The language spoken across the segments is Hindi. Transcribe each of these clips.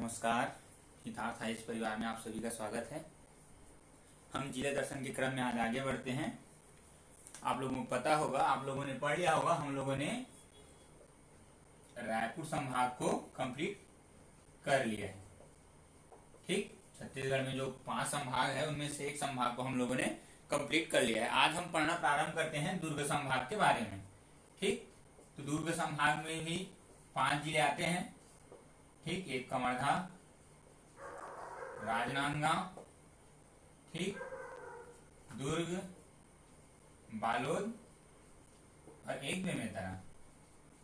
नमस्कार। हितार्थ हाइस परिवार में आप सभी का स्वागत है। हम जिले दर्शन के क्रम में आज आगे बढ़ते हैं। आप लोगों को पता होगा, आप लोगों ने पढ़ लिया होगा, हम लोगों ने रायपुर संभाग को कंप्लीट कर लिया है। ठीक, छत्तीसगढ़ में जो 5 संभाग है उनमें से एक संभाग को हम लोगों ने कंप्लीट कर लिया है। आज हम पढ़ना प्रारंभ करते हैं दुर्ग संभाग के बारे में। ठीक, तो दुर्ग संभाग में भी 5 जिले आते हैं। ठीक, एक कवर्धा, राजनांदगांव, ठीक, दुर्ग, बालोद और एक बेमेतरा।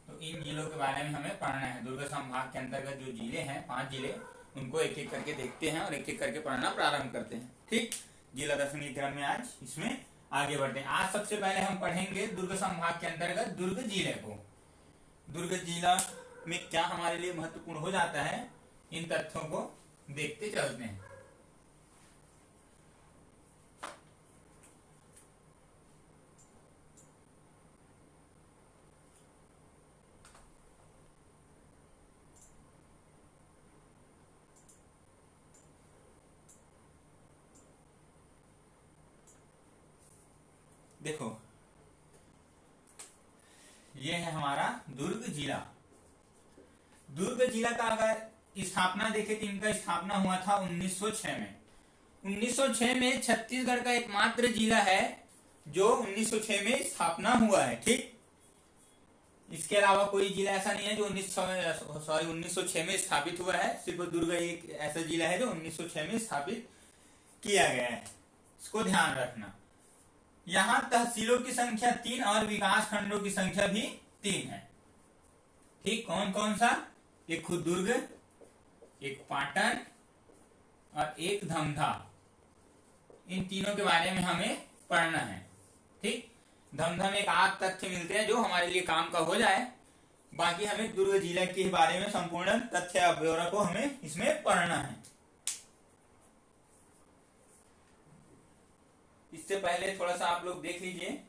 तो इन जिलों के बारे में हमें पढ़ना है। दुर्ग संभाग के अंतर्गत जो जिले हैं, 5 जिले, उनको एक एक करके देखते हैं और एक एक करके पढ़ना प्रारंभ करते हैं। ठीक, जिला दर्शन के क्रम में आज इसमें आगे बढ़ते हैं। आज सबसे पहले हम पढ़ेंगे दुर्ग संभाग के अंतर्गत दुर्ग जिले को। दुर्ग जिला में क्या हमारे लिए महत्वपूर्ण हो जाता है, इन तथ्यों को देखते चलते हैं। देखो, ये है हमारा दुर्ग जिला। दुर्ग जिला का अगर स्थापना देखें तो इनका स्थापना हुआ था 1906 में। 1906 में छत्तीसगढ़ का एकमात्र जिला है जो 1906 में स्थापना हुआ है। ठीक, इसके अलावा कोई जिला ऐसा नहीं है जो 1906 में स्थापित हुआ है। सिर्फ दुर्ग एक ऐसा जिला है जो 1906 में स्थापित किया गया है। इसको ध्यान रखना। यहाँ तहसीलों की संख्या 3 और विकास खंडों की संख्या भी 3 है। ठीक, कौन कौन सा? एक खुद दुर्ग, एक पाटन और एक धमधा। इन तीनों के बारे में हमें पढ़ना है। ठीक, धमधा में एक आध तथ्य मिलते हैं जो हमारे लिए काम का हो जाए। बाकी हमें दुर्ग जिला के बारे में संपूर्ण तथ्य ब्यौरा को हमें इसमें पढ़ना है। इससे पहले थोड़ा सा आप लोग देख लीजिए।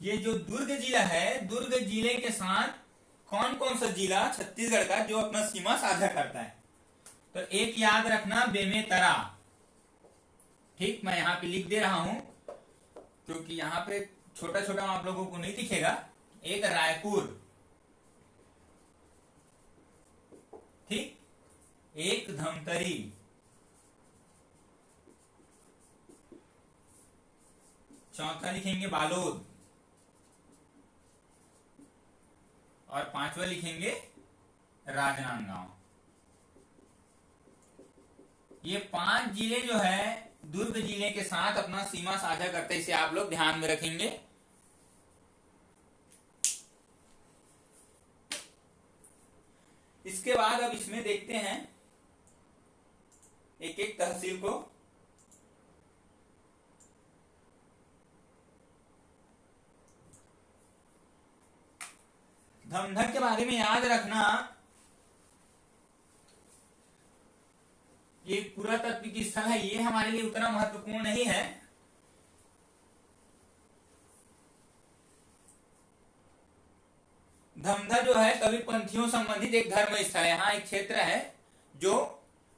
ये जो दुर्ग जिला है, दुर्ग जिले के साथ कौन कौन सा जिला छत्तीसगढ़ का जो अपना सीमा साझा करता है? तो एक याद रखना, बेमेतरा। ठीक, मैं यहां पे लिख दे रहा हूं क्योंकि यहां पे छोटा छोटा आप लोगों को नहीं दिखेगा। एक रायपुर, ठीक, एक धमतरी, चौथा लिखेंगे बालोद और 5वां लिखेंगे राजनांदगांव। ये 5 जिले जो है दुर्ग जिले के साथ अपना सीमा साझा करते हैं। इसे आप लोग ध्यान में रखेंगे। इसके बाद अब इसमें देखते हैं एक एक तहसील को। धमधा के बारे में याद रखना, ये पुरातत्व स्थल है, ये हमारे लिए उतना महत्वपूर्ण नहीं है। धमधा जो है कबीरपंथियों संबंधित एक धर्म स्थल है। यहाँ एक क्षेत्र है जो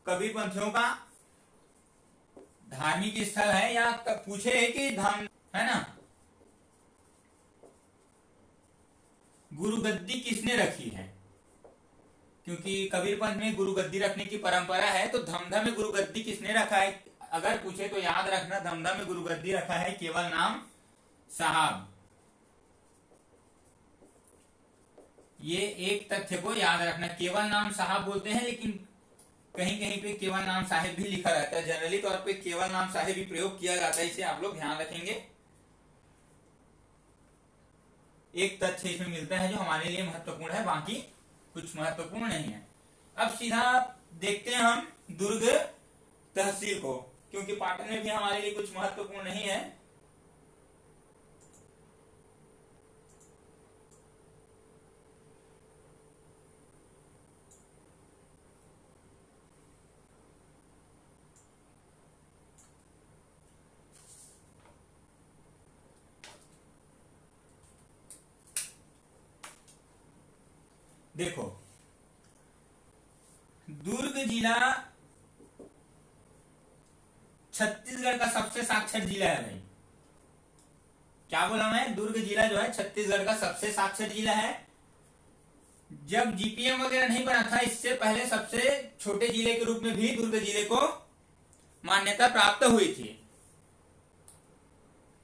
कबीरपंथियों का धार्मिक स्थल है। या पूछे कि धम है ना, गुरुगद्दी किसने रखी है? क्योंकि कबीरपंथ में गुरुगद्दी रखने की परंपरा है। तो धमधा में गुरुगद्दी किसने रखा है अगर पूछे तो याद रखना, धमधा में गुरुगद्दी रखा है केवल नाम साहब। ये एक तथ्य को याद रखना, केवल नाम साहब बोलते हैं लेकिन कहीं कहीं पे केवल नाम साहिब भी लिखा रहता है। जनरली तौर पे केवल नाम साहिब भी प्रयोग किया जाता है। इसे आप लोग ध्यान रखेंगे। एक तथ्य इसमें मिलता है जो हमारे लिए महत्वपूर्ण है, बाकी कुछ महत्वपूर्ण नहीं है। अब सीधा देखते हैं हम दुर्ग तहसील को, क्योंकि पाटन में भी हमारे लिए कुछ महत्वपूर्ण नहीं है। देखो, दुर्ग जिला छत्तीसगढ़ का सबसे साक्षर जिला है भाई। क्या बोला मैं? दुर्ग जिला जो है छत्तीसगढ़ का सबसे साक्षर जिला है। जब जीपीएम वगैरह नहीं बना था, इससे पहले सबसे छोटे जिले के रूप में भी दुर्ग जिले को मान्यता प्राप्त हुई थी।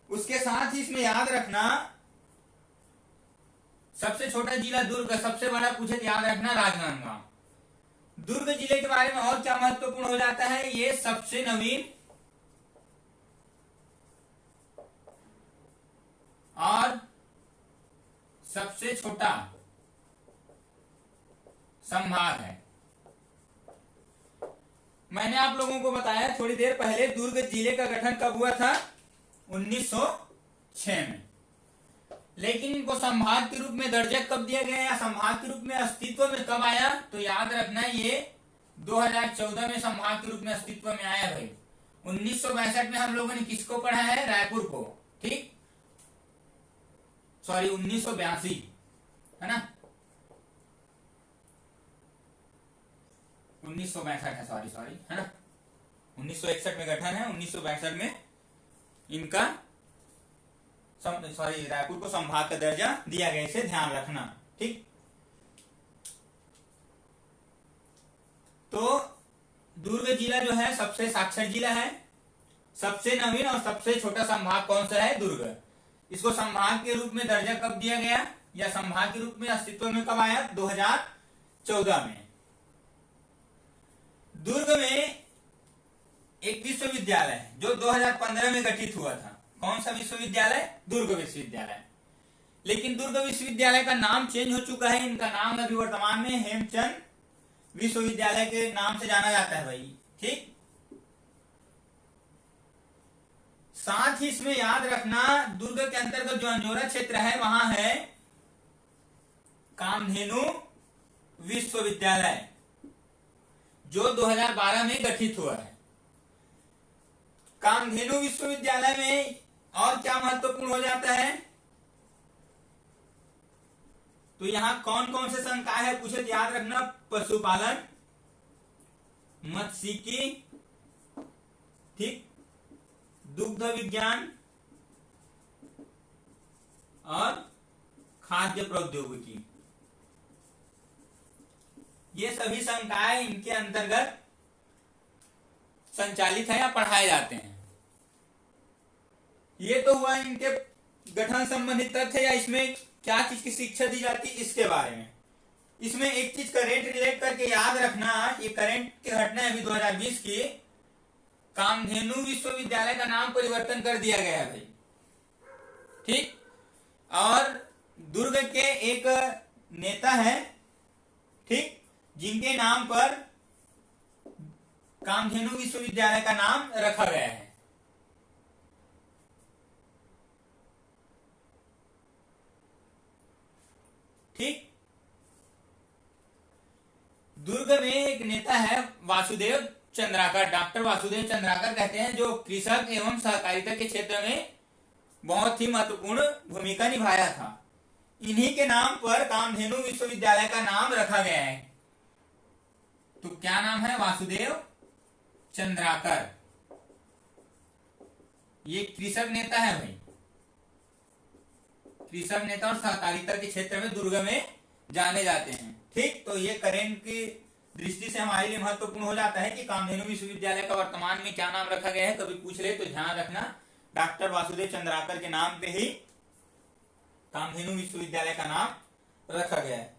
उसके साथ ही इसमें याद रखना, सबसे छोटा जिला दुर्ग, सबसे बड़ा पूछे तो याद रखना राजनांदगांव। दुर्ग जिले के बारे में और क्या महत्वपूर्ण हो जाता है, ये सबसे नवीन और सबसे छोटा संभाग है। मैंने आप लोगों को बताया थोड़ी देर पहले, दुर्ग जिले का गठन कब हुआ था? 1906 में। लेकिन इनको संभाग के रूप में दर्जा कब दिया गया या संभाग के रूप में अस्तित्व में कब आया? तो याद रखना, ये 2014 में संभाग के रूप में अस्तित्व में आया भाई। 1962 में हम लोगों ने किसको पढ़ा है? रायपुर को, ठीक, सॉरी 1982 है ना, 1962 है, सॉरी है ना, 1961 में गठन है, 1962 में इनका सॉरी रायपुर को संभाग का दर्जा दिया गया, इसे ध्यान रखना, ठीक। तो दुर्ग जिला जो है सबसे साक्षर जिला है। सबसे नवीन और सबसे छोटा संभाग कौन सा है? दुर्ग। इसको संभाग के रूप में दर्जा कब दिया गया या संभाग के रूप में अस्तित्व में कब आया? 2014 में। दुर्ग में एक विश्वविद्यालय है जो 2015 में गठित हुआ था। कौन सा विश्वविद्यालय? दुर्ग विश्वविद्यालय। लेकिन दुर्ग विश्वविद्यालय का नाम चेंज हो चुका है। इनका नाम अभी वर्तमान में हेमचंद विश्वविद्यालय के नाम से जाना जाता है भाई, ठीक। साथ ही इसमें याद रखना, दुर्ग के अंतर्गत जो अंजोरा क्षेत्र है वहां है कामधेनु विश्वविद्यालय, जो 2012 में गठित हुआ है। कामधेनु विश्वविद्यालय में और क्या महत्वपूर्ण हो जाता है? तो यहां कौन कौन से संकाय है पूछे तो याद रखना, पशुपालन, मत्स्यिकी, ठीक, दुग्ध विज्ञान और खाद्य प्रौद्योगिकी। ये सभी संकाय इनके अंतर्गत संचालित है या पढ़ाए जाते हैं। ये तो हुआ इनके गठन संबंधित तथ्य या इसमें क्या चीज की शिक्षा दी जाती है इसके बारे में। इसमें एक चीज करेंट रिलेट करके याद रखना, ये करेंट की घटना है अभी 2020 की, कामधेनु विश्वविद्यालय का नाम परिवर्तन कर दिया गया है भाई, ठीक। और दुर्ग के एक नेता है, ठीक, जिनके नाम पर कामधेनु विश्वविद्यालय का नाम रखा गया है। ठीक। दुर्ग में एक नेता है वासुदेव चंद्राकर, डॉक्टर वासुदेव चंद्राकर कहते हैं, जो कृषक एवं सहकारिता के क्षेत्र में बहुत ही महत्वपूर्ण भूमिका निभाया था। इन्हीं के नाम पर कामधेनु विश्वविद्यालय का नाम रखा गया है। तो क्या नाम है? वासुदेव चंद्राकर। ये कृषक नेता है भाई, कृषक नेता और सहकारिता के क्षेत्र में दुर्ग में जाने जाते हैं, ठीक। तो ये करेंट की दृष्टि से हमारे लिए महत्वपूर्ण हो जाता है कि कामधेनु विश्वविद्यालय का वर्तमान में क्या नाम रखा गया है। कभी पूछ ले तो ध्यान रखना, डॉक्टर वासुदेव चंद्राकर के नाम पे ही कामधेनु विश्वविद्यालय का नाम रखा गया है।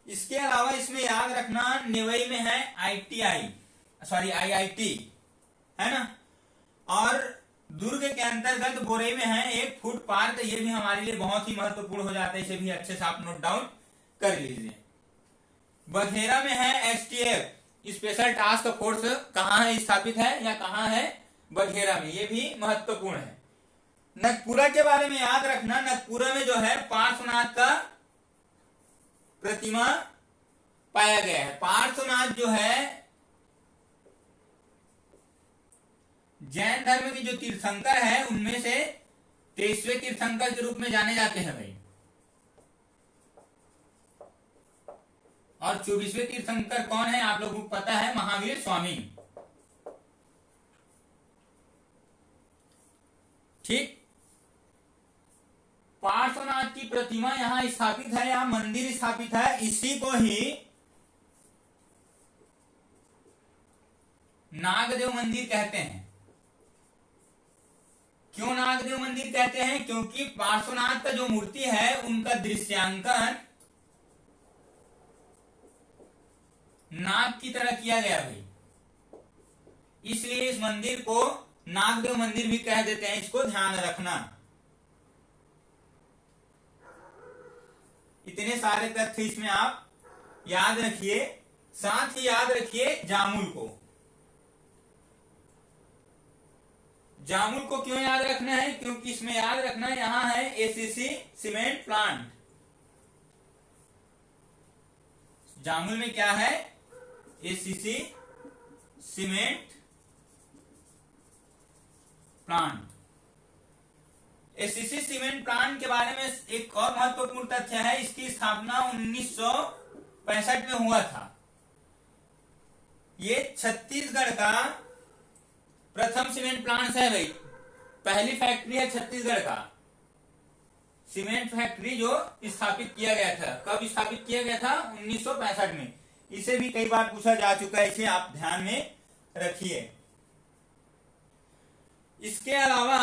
इसके अलावा इसमें याद रखना, नेवई में है आईआईटी है ना, और दुर्ग के अंतर्गत बोरई में है एक फूड पार्क। ये भी हमारे लिए बहुत ही महत्वपूर्ण हो जाता है, इसे भी अच्छे से आप नोट डाउन कर लीजिए। बघेरा में है एसटीएफ स्पेशल टास्क फोर्स, कहाँ है स्थापित है या कहाँ है? बघेरा में, ये भी महत्वपूर्ण है। नटपुरा के बारे में याद रखना, नटपुरा में जो है पार्श्वनाथ का प्रतिमा पाया गया है। पार्श्वनाथ जो है जैन धर्म के जो तीर्थंकर है उनमें से 23वें तीर्थंकर के रूप में जाने जाते हैं भाई। और 24वें तीर्थंकर कौन है आप लोगों को पता है, महावीर स्वामी। ठीक, पार्श्वनाथ की प्रतिमा यहां स्थापित है, यहां मंदिर स्थापित है। इसी को ही नागदेव मंदिर कहते हैं। क्यों नागदेव मंदिर कहते हैं? क्योंकि पार्श्वनाथ का जो मूर्ति है उनका दृश्यांकन नाग की तरह किया गया भाई, इसलिए इस मंदिर को नागदेव मंदिर भी कह देते हैं। इसको ध्यान रखना। इतने सारे तथ्य इसमें आप याद रखिए। साथ ही याद रखिए जामुल को। जामुल को क्यों याद रखना है? क्योंकि इसमें याद रखना यहां है एसीसी सीमेंट प्लांट। जामुल में क्या है? ACC cement plant. ACC cement plant के बारे में एक और महत्वपूर्ण तथ्य है, इसकी स्थापना 1965 में हुआ था। ये छत्तीसगढ़ का प्रथम सीमेंट प्लांट है भाई। पहली फैक्ट्री है छत्तीसगढ़ का सीमेंट फैक्ट्री जो स्थापित किया गया था। कब स्थापित किया गया था? 1965 में। इसे भी कई बार पूछा जा चुका है, इसे आप ध्यान में रखिए। इसके अलावा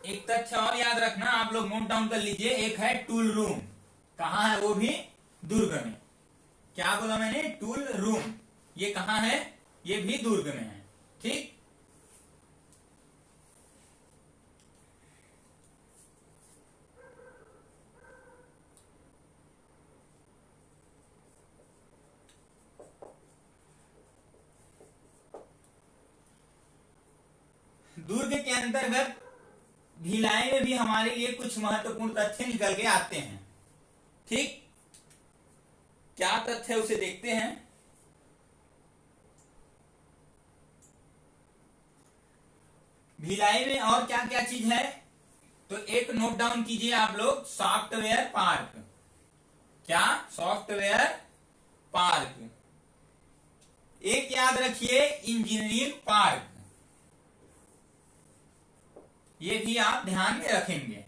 एक तथ्य और याद रखना, आप लोग नोट डाउन कर लीजिए। एक है टूल रूम। कहां है? वो भी दुर्ग में। क्या बोला मैंने? Tool room. ये कहां है? ये भी दुर्ग में है। ठीक, दुर्ग के अंतर्गत भिलाई में भी हमारे लिए कुछ महत्वपूर्ण तथ्य निकल के आते हैं। ठीक, क्या तथ्य है उसे देखते हैं। भिलाई में और क्या क्या चीज है? तो एक नोट डाउन कीजिए आप लोग, सॉफ्टवेयर पार्क। क्या? Software park. एक याद रखिए इंजीनियरिंग पार्क। ये भी आप ध्यान में रखेंगे।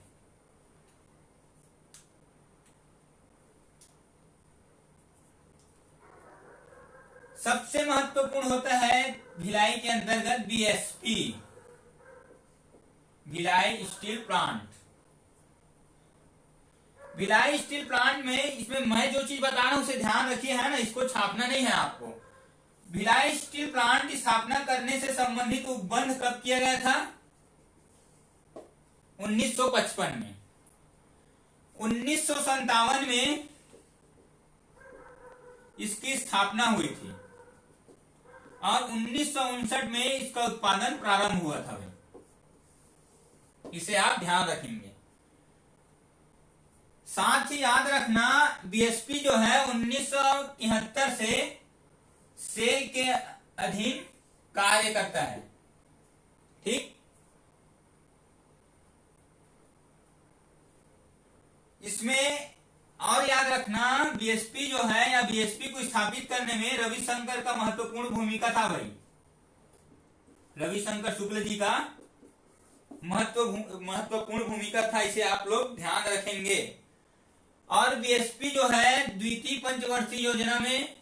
सबसे महत्वपूर्ण होता है भिलाई के अंतर्गत BSP, Bhilai steel plant. Bhilai steel plant में, इसमें मैं जो चीज बता रहा हूं उसे ध्यान रखिए, है ना, इसको छापना नहीं है आपको। भिलाई स्टील प्लांट की स्थापना करने से संबंधित उपबंध कब किया गया था? 1955 में। 1957 में इसकी स्थापना हुई थी और 1959 में इसका उत्पादन प्रारंभ हुआ था। इसे आप ध्यान रखेंगे। साथ ही याद रखना बीएसपी जो है 1973 से सेल के अधीन कार्य करता है। ठीक, इसमें और याद रखना बीएसपी जो है या बीएसपी को स्थापित करने में रविशंकर का महत्वपूर्ण भूमिका था भाई। रविशंकर शुक्ल जी का महत्वपूर्ण भूमिका था, इसे आप लोग ध्यान रखेंगे। और बीएसपी जो है द्वितीय पंचवर्षीय योजना में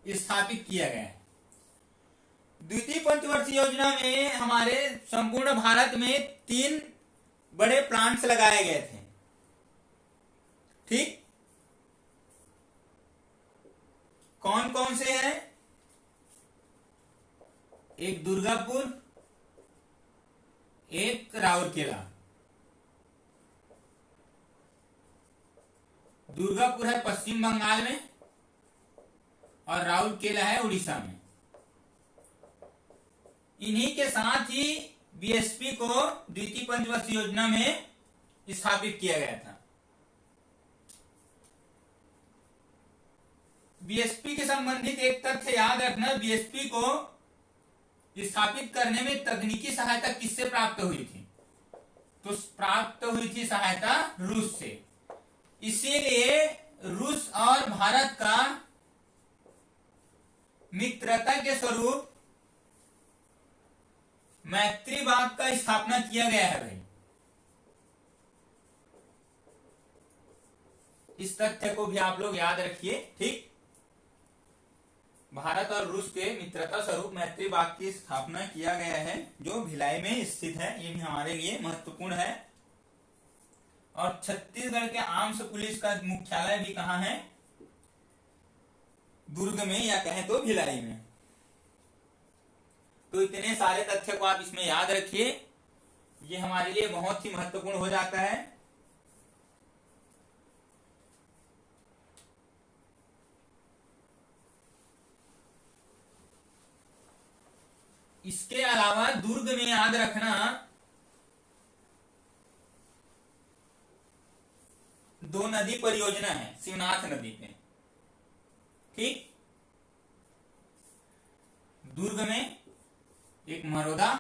स्थापित किया गया है। द्वितीय पंचवर्षीय योजना में हमारे संपूर्ण भारत में 3 बड़े प्लांट्स लगाए गए थे। ठीक, कौन कौन से हैं? एक दुर्गापुर, एक राउरकेला। दुर्गापुर है पश्चिम बंगाल में और राउरकेला है उड़ीसा में। इन्हीं के साथ ही बीएसपी को द्वितीय पंचवर्षीय योजना में स्थापित किया गया था। बीएसपी के संबंधित एक तथ्य याद रखना, बीएसपी को स्थापित करने में तकनीकी सहायता किससे प्राप्त हुई थी? तो प्राप्त हुई थी सहायता रूस से। इसीलिए रूस और भारत का मित्रता के स्वरूप मैत्री बाग का स्थापना किया गया है भाई। इस तथ्य को भी आप लोग याद रखिए, ठीक। भारत और रूस के मित्रता स्वरूप मैत्री बाग की स्थापना किया गया है, जो भिलाई में स्थित है। ये भी हमारे लिए महत्वपूर्ण है। और छत्तीसगढ़ के आर्म्स पुलिस का मुख्यालय भी कहाँ है? दुर्ग में, या कहें तो भिलाई में। तो इतने सारे तथ्य को आप इसमें याद रखिए, ये हमारे लिए बहुत ही महत्वपूर्ण हो जाता है। इसके अलावा दुर्ग में याद रखना, दो नदी परियोजना है शिवनाथ नदी पे, ठीक। दुर्ग में एक मरोदा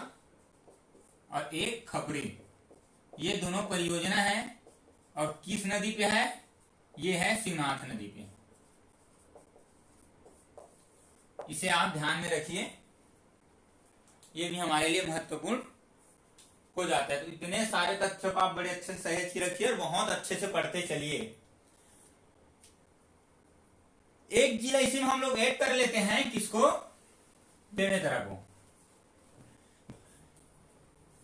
और एक खपरी, ये दोनों परियोजना है। और किस नदी पे है? ये है शिवनाथ नदी पे। इसे आप ध्यान में रखिए, ये भी हमारे लिए महत्वपूर्ण हो जाता है। तो इतने सारे तथ्यों को आप बड़े अच्छे से सहेज के रखिए और बहुत अच्छे से पढ़ते चलिए। एक जिला इसी में हम लोग ऐड कर लेते हैं, किसको? बेमेतरा को।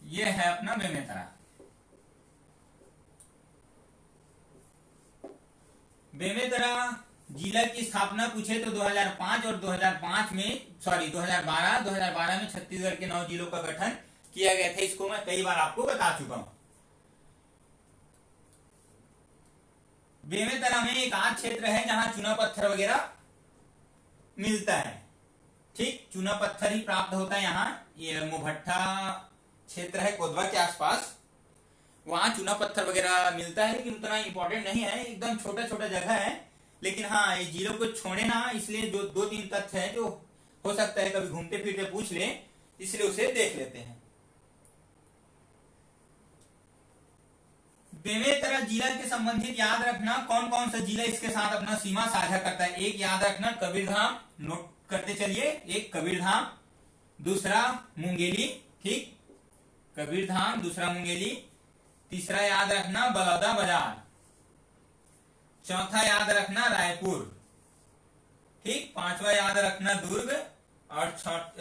ये है अपना बेमेतरा। बेमेतरा जिला की स्थापना पूछे तो 2005 और 2012 में छत्तीसगढ़ के 9 जिलों का गठन किया गया था। इसको मैं कई बार आपको बता चुका हूं। बेमेतरा में एक आध क्षेत्र है जहां चूना पत्थर वगैरह मिलता है, ठीक। चूना पत्थर ही प्राप्त होता है यहाँ। ये मोभट्टा क्षेत्र है कोदवा के आसपास, वहां चूना पत्थर वगैरह मिलता है, लेकिन उतना इंपॉर्टेंट नहीं है, एकदम छोटा छोटा जगह है। लेकिन हाँ, ये जिलों को छोड़े ना, इसलिए जो 2-3 तथ्य है जो हो सकता है कभी घूमते फिरते पूछ ले, इसलिए उसे देख लेते हैं। बेमेतरा जिला के संबंधित याद रखना, कौन कौन सा जिला इसके साथ अपना सीमा साझा करता है। एक याद रखना कबीरधाम, नोट करते चलिए। एक कबीरधाम, दूसरा मुंगेली, ठीक। कबीरधाम, दूसरा मुंगेली। तीसरा याद रखना बलौदा बाजार। चौथा याद रखना रायपुर, ठीक। पांचवा याद रखना दुर्ग और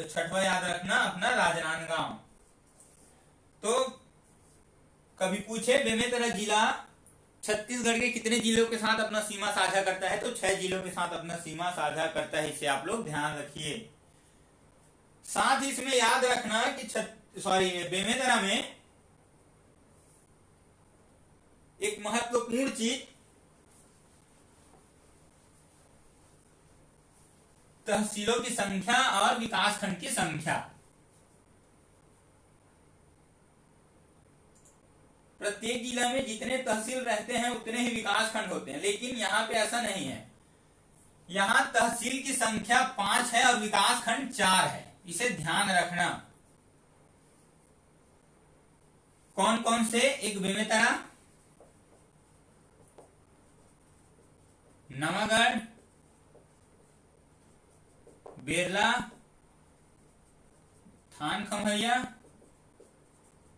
छठवा याद रखना अपना राजनांदगांव। तो कभी पूछे बेमेतरा जिला छत्तीसगढ़ के कितने जिलों के साथ अपना सीमा साझा करता है, तो 6 जिलों के साथ अपना सीमा साझा करता है। इसे आप लोग ध्यान रखिए। साथ ही इसमें याद रखना कि बेमेतरा में एक महत्वपूर्ण चीज, तहसीलों की संख्या और विकासखंड की संख्या। प्रत्येक जिला में जितने तहसील रहते हैं उतने ही विकासखंड होते हैं, लेकिन यहाँ पे ऐसा नहीं है। यहाँ तहसील की संख्या 5 है और विकासखंड 4 है। इसे ध्यान रखना। कौन कौन से? एक बेमेतरा, नवागढ़, बेरला, थान खमैया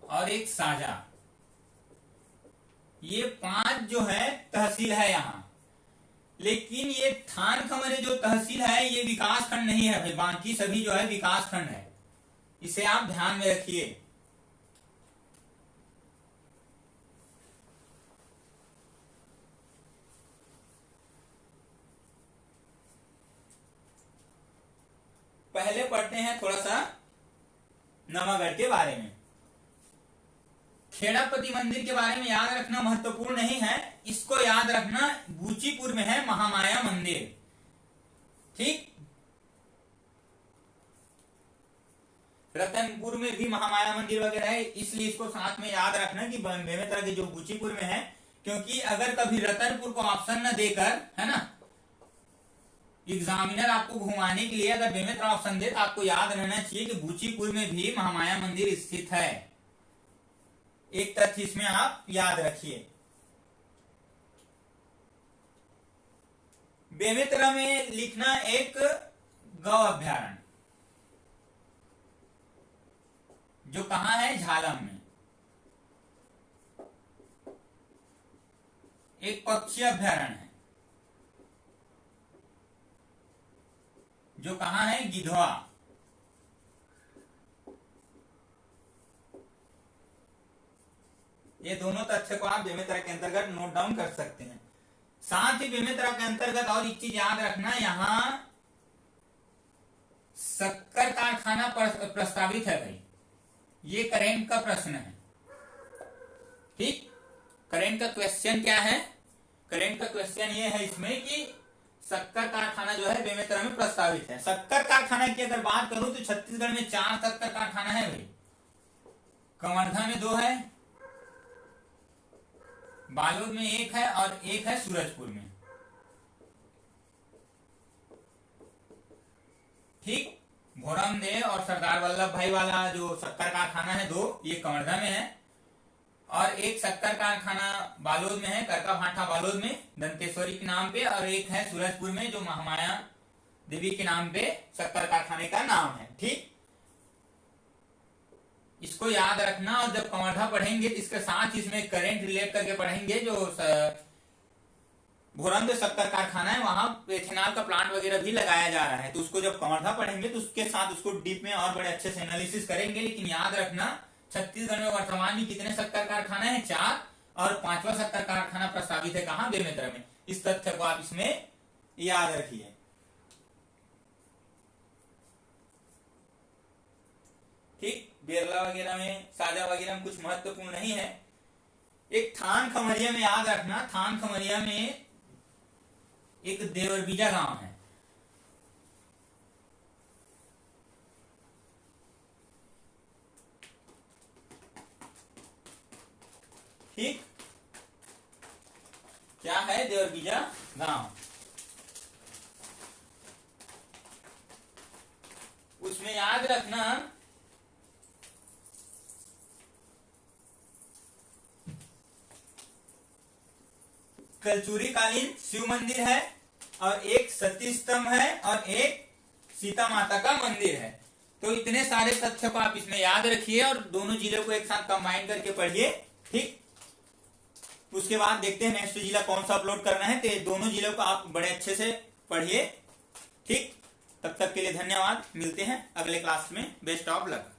और एक साजा। ये 5 जो है तहसील है यहाँ। लेकिन ये थान खमरे जो तहसील है ये विकास खंड नहीं है भाई, बाकी सभी जो है विकास खंड है। इसे आप ध्यान में रखिए। पहले पढ़ते हैं थोड़ा सा नवागढ़ के बारे में। खेड़ापति मंदिर के बारे में याद रखना महत्वपूर्ण नहीं है, इसको याद रखना बूचीपुर में है महामाया मंदिर। ठीक, रतनपुर में भी महामाया मंदिर वगैरह है, इसलिए इसको साथ में याद रखना कि बेमेतरा के जो बूचीपुर में है, क्योंकि अगर कभी रतनपुर को ऑप्शन न देकर, है ना, एग्जामिनर आपको घुमाने के लिए अगर बेमेतरा ऑप्शन दे तो आपको याद रहना चाहिए कि बूचीपुर में भी महामाया मंदिर स्थित है। एक तथ्य इसमें आप याद रखिए। बेमेतरा में लिखना एक गौ अभ्यारण्य, जो कहां है, झालम में। एक पक्षी अभ्यारण्य है, जो कहां है, गिधवा। ये दोनों तथ्य को आप बेमेतरा के अंतर्गत नोट डाउन कर सकते हैं। साथ ही बेमेतरा के अंतर्गत और एक चीज याद रखना, यहां शक्कर कारखाना प्रस्तावित है भाई, ये करेंट का प्रश्न है। ठीक, करेंट का क्वेश्चन क्या है, करेंट का क्वेश्चन ये है इसमें कि शक्कर कारखाना जो है बेमेतरा में प्रस्तावित है। शक्कर कारखाना की अगर बात करूं तो छत्तीसगढ़ में 4 शक्कर कारखाना है भाई। कवर्धा में 2 है, बालोद में 1 है और 1 है सूरजपुर में। ठीक, भोरमदेव और सरदार वल्लभ भाई वाला जो शक्कर कारखाना है 2, ये कवर्धा में है, और एक शक्कर कारखाना बालोद में है, करका भाटा बालोद में दंतेश्वरी के नाम पे, और एक है सूरजपुर में जो महामाया देवी के नाम पे शक्कर कारखाने का नाम है। ठीक, इसको याद रखना। और जब कवर्धा पढ़ेंगे तो इसके साथ इसमें करंट रिलेट करके पढ़ेंगे। जो भोरमदेव शक्कर कारखाना है वहां एथेनॉल का प्लांट वगैरह भी लगाया जा रहा है, तो उसको जब कवर्धा पढ़ेंगे तो उसके साथ उसको डीप में और बड़े अच्छे से एनालिसिस करेंगे। लेकिन याद रखना, छत्तीसगढ़ में वर्तमान में कितने शक्कर कारखाना है, 4, और 5वां शक्कर कारखाना प्रस्तावित है कहां, बेमेतरा में। इस तथ्य को आप इसमें याद रखिए। ठीक, बेरला वगैरह में, साजा वगैरह में कुछ महत्वपूर्ण नहीं है। एक थान खमरिया में याद रखना, थान खमरिया में एक देवरबीजा गांव है। ठीक, क्या है, देवरबीजा गांव। उसमें याद रखना कलचुरी कालीन शिव मंदिर है, और एक सती स्तंभ है, और एक सीता माता का मंदिर है। तो इतने सारे तथ्य को आप इसमें याद रखिए और दोनों जिलों को एक साथ कंबाइन करके पढ़िए। ठीक, उसके बाद देखते हैं नेक्स्ट जिला कौन सा अपलोड करना है, तो दोनों जिलों को आप बड़े अच्छे से पढ़िए। ठीक, तब तक के लिए धन्यवाद, मिलते हैं अगले क्लास में। Best of luck.